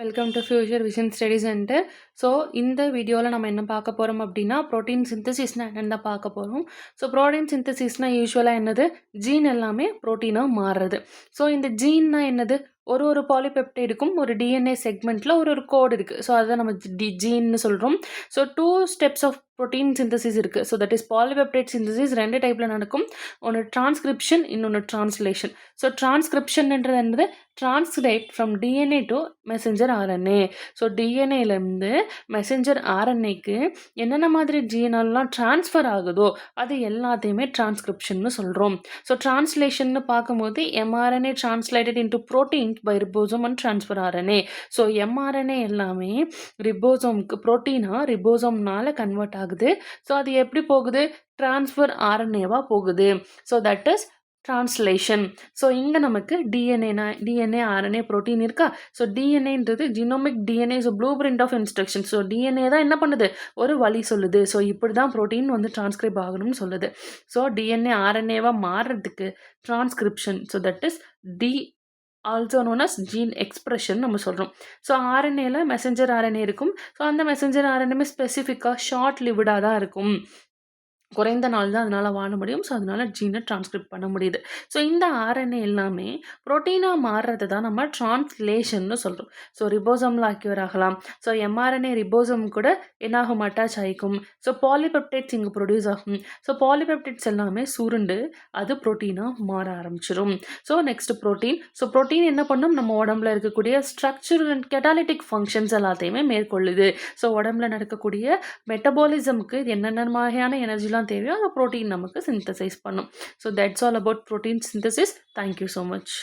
Welcome to future vision study centre. So இந்த வீடியோவில் நம்ம என்ன பார்க்க போகிறோம் அப்படின்னா ப்ரோட்டீன் சிந்தசிஸ்னால் என்னென்னு தான் பார்க்க போகிறோம். ஸோ ப்ரோட்டீன் சிந்தசிஸ்னால் யூஸ்வலாக என்னது, ஜீன் எல்லாமே ப்ரோட்டீனாக மாறுறது. ஸோ இந்த ஜீன்னா என்னது, ஒரு பாலிபெப்டைடுக்கும் ஒரு டிஎன்ஏ செக்மெண்ட்டில் ஒரு கோடு இருக்குது. ஸோ அதை நம்ம ஜீன்னு சொல்கிறோம். So 2 steps of protein synthesis இருக்குது. So that is polypeptide synthesis 2 டைப்பில் நடக்கும். ஒன்று டிரான்ஸ்கிரிப்ஷன், இன்னொன்று டிரான்ஸ்லேஷன். ஸோ டிரான்ஸ்கிரிப்ஷன்ன்றது என்னது, translate from DNA to messenger RNA. So டிஎன்ஏலேருந்து மெசஞ்சர் ஆர்என்ஏக்கு என்னென்ன மாதிரி ஜீனெல்லாம் ட்ரான்ஸ்ஃபர் ஆகுதோ அது எல்லாத்தையுமே டிரான்ஸ்கிரிப்ஷன்னு சொல்கிறோம். ஸோ டிரான்ஸ்லேஷன்னு பார்க்கும்போது mRNA translated into protein by ribosome and transfer RNA. So mRNA எல்லாமே ரிபோசோம்க்கு ப்ரோட்டீனாக ரிபோசோம்னால கன்வெர்ட் ஆகுது. ஸோ அது எப்படி போகுது, டிரான்ஸ்ஃபர் ஆர்என்ஏவாக போகுது. So that is translation. So இங்கே நமக்கு டிஎன்ஏ ஆர்என்ஏ ப்ரோட்டீன் இருக்கா. ஸோ டிஎன்ஏன்றது genomic DNA. So blue print of instruction. So DNA தான் என்ன பண்ணுது, ஒரு வழி சொல்லுது. ஸோ இப்படி தான் ப்ரோட்டீன் வந்து டிரான்ஸ்கிரைப் ஆகணும்னு சொல்லுது. ஸோ டிஎன்ஏ ஆர்என்ஏவாக மாறுறதுக்கு transcription. So that is the also known as gene expression நம்ம சொல்கிறோம். ஸோ ஆர்என்ஏல மெசஞ்சர் ஆர்என்ஏ இருக்கும். ஸோ அந்த மெசஞ்சர் ஆர்என்ஏ ஸ்பெசிஃபிக்காக ஷார்ட் லிவ்டாக தான் இருக்கும். குறைந்த நாள் தான் அதனால் வாழ முடியும். ஸோ அதனால் ஜீனை டிரான்ஸ்கிரிப்ட் பண்ண முடியுது. ஸோ இந்த ஆர்என்ஏ எல்லாமே ப்ரோட்டீனாக மாறுறது தான் நம்ம டிரான்ஸ்லேஷன்னு சொல்கிறோம். ஸோ ரிபோசோமில் அக்யூர் ஆகலாம். ஸோ எம்ஆர்என்ஏ ரிபோசோம் கூட என்னாகும், அட்டாச் ஆகிக்கும். ஸோ பாலிபெப்டைட்ஸ் இங்கே ப்ரொடியூஸ் ஆகும். ஸோ பாலிபெப்டைட்ஸ் எல்லாமே சுருண்டு அது ப்ரோட்டீனாக மாற ஆரம்பிச்சிடும். So next protein. So protein என்ன பண்ணும், நம்ம உடம்புல இருக்கக்கூடிய ஸ்ட்ரக்சரல் அண்ட் கெட்டாலிட்டிக் ஃபங்க்ஷன்ஸ் எல்லாத்தையுமே மேற்கொள்ளுது. ஸோ உடம்புல நடக்கக்கூடிய மெட்டபாலிசம்க்கு என்னென்ன வகையான எனர்ஜிலாம் தேவையோ அந்த ப்ரோட்டீன் நமக்கு சிந்தசைஸ் பண்ணும். So that's all about protein synthesis. Thank you so much.